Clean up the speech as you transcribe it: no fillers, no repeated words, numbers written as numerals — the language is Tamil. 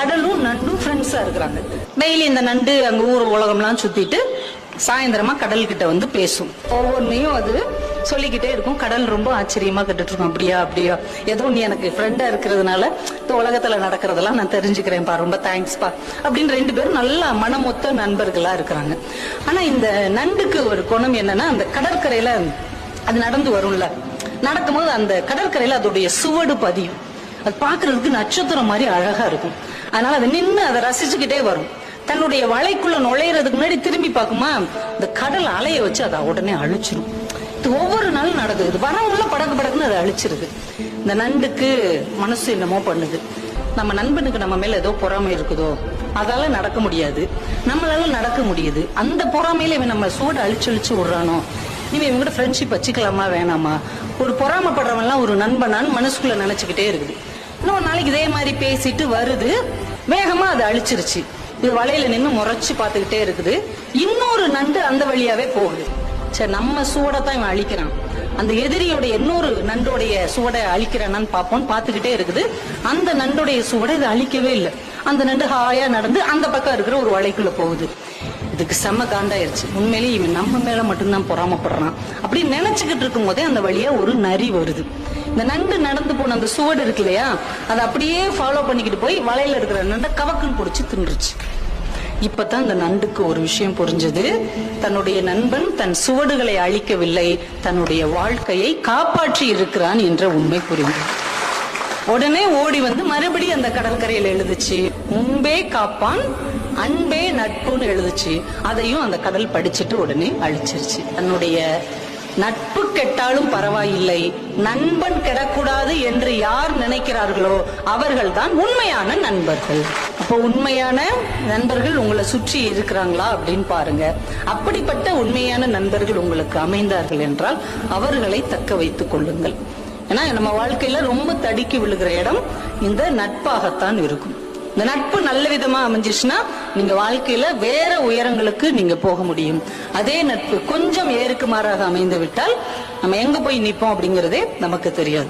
கடலும் நண்டும் ஃப்ரெண்ட்ஸா இருக்கிறாங்க. டெய்லி இந்த நண்டு அங்க ஊர் உலகம்லாம் சுத்திட்டு சாயந்தரமா கடல் கிட்ட வந்து பேசும். ஒவ்வொன்னையும் அது சொல்லிக்கிட்டே இருக்கும். கடல் ரொம்ப ஆச்சரியமா கேட்டுட்டு இருக்கும். அப்படியா அப்படியா, ஏதோ நீ எனக்கு ஃப்ரெண்டா இருக்கிறதுனால இந்த உலகத்துல நடக்கிறதெல்லாம் நான் தெரிஞ்சுக்கிறேன்ப்பா, ரொம்ப தேங்க்ஸ்பா அப்படின்னு 2 பேரும் நல்லா மனமொத்த நண்பர்களா இருக்கிறாங்க. ஆனா இந்த நண்டுக்கு ஒரு குணம் என்னன்னா, அந்த கடற்கரையில அது நடந்து வரும்ல, நடக்கும்போது அந்த கடற்கரையில அதோடைய சுவடு பதியும். அது பாக்குறதுக்கு நட்சத்திரம் மாதிரி அழகா இருக்கும். அதனால அதை நின்று அதை ரசிச்சுக்கிட்டே வரும். தன்னுடைய வலைக்குள்ள நுழையிறதுக்கு முன்னாடி திரும்பி பார்க்குமா, இந்த கடல் அலைய வச்சு அதை உடனே அழிச்சிடும். இது ஒவ்வொரு நாளும் நடக்குது. இது வரவுள்ள படக்கு படக்குன்னு அதை அழிச்சிருது. இந்த நண்டுக்கு மனசு என்னமோ பண்ணுது. நம்ம நண்பனுக்கு நம்ம மேல ஏதோ பொறாமை இருக்குதோ, அதால நடக்க முடியாது, நம்மளால நடக்க முடியுது. அந்த பொறாமையில இவன் நம்ம சூடு அழிச்சு விடுறானோ, இவன் இவங்க கூட ஃப்ரெண்ட்ஷிப் வச்சுக்கலாமா வேணாமா, ஒரு பொறாமப்படுறவன் எல்லாம் ஒரு நண்பனான்னு மனசுக்குள்ள நினைச்சுக்கிட்டே இருக்குது. இன்னொரு நாளைக்கு இதே மாதிரி பேசிட்டு வருது, வேகமா அதை அழிச்சிருச்சு. இது வலையில நின்று முறைச்சு பார்த்துக்கிட்டே இருக்குது. இன்னொரு நண்டு அந்த வழியாவே போகுது. சரி, நம்ம சூடத்தான் இவன் அழிக்கிறான், அந்த எதிரியோடைய இன்னொரு நண்டோடைய சுவடை அழிக்கிறானான்னு பார்ப்போம். பார்த்துக்கிட்டே இருக்குது. அந்த நண்டோடைய சுவடை இதை அழிக்கவே இல்லை. அந்த நண்டு ஹாயா நடந்து அந்த பக்கம் இருக்கிற ஒரு வலைக்குள்ள போகுது. இதுக்கு செம்ம காண்டாயிருச்சு. உண்மையிலேயே இவன் நம்ம மேல மட்டும்தான் பொறாமப்படுறான் அப்படின்னு நினைச்சுக்கிட்டு இருக்கும் போதே அந்த வழியா ஒரு நரி வருது. இந்த நண்டு நடந்து போன அந்த சுவடு இருக்கு இல்லையா, அதை அப்படியே ஃபாலோ பண்ணிக்கிட்டு போய் வலையில இருக்கிற நண்டை கவக்குன்னு பிடிச்சி தின்றுச்சு. இப்பதான் இந்த நண்டுக்கு ஒரு விஷயம் புரிஞ்சது. தன்னுடைய நண்பன் தன் சுவடுகளை அழிக்கவில்லை, தன்னுடைய வாழ்க்கையை காப்பாற்றி இருக்கிறான் என்ற உண்மை புரிந்தது. உடனே ஓடி வந்து மறுபடியும் அந்த கடற்கரையில் எழுதுச்சு, முன்பே காப்பான் அன்பே நட்புன்னு எழுதுச்சு. அதையும் அந்த கடல் படிச்சுட்டு உடனே அழிச்சிருச்சு. தன்னுடைய நட்பு கெட்டாலும் பரவாயில்லை, நண்பன் கெடக்கூடாது என்று யார் நினைக்கிறார்களோ அவர்கள் தான் உண்மையான நண்பர்கள். அப்போ உண்மையான நண்பர்கள் உங்களை சுற்றி இருக்கிறாங்களா அப்படின்னு பாருங்க. அப்படிப்பட்ட உண்மையான நண்பர்கள் உங்களுக்கு அமைந்தார்கள் என்றால் அவர்களை தக்க வைத்துக் கொள்ளுங்கள். ஏன்னா நம்ம வாழ்க்கையில ரொம்ப தடுக்கி விழுகிற இடம் இந்த நட்பாகத்தான் இருக்கும். இந்த நட்பு நல்ல விதமா அமைஞ்சிச்சுன்னா நீங்க வாழ்க்கையில வேற உயரங்களுக்கு நீங்க போக முடியும். அதே நட்பு கொஞ்சம் ஏறுக்கு மாறாக அமைந்து விட்டால் நம்ம எங்க போய் நிற்போம் அப்படிங்கறதே நமக்கு தெரியாது.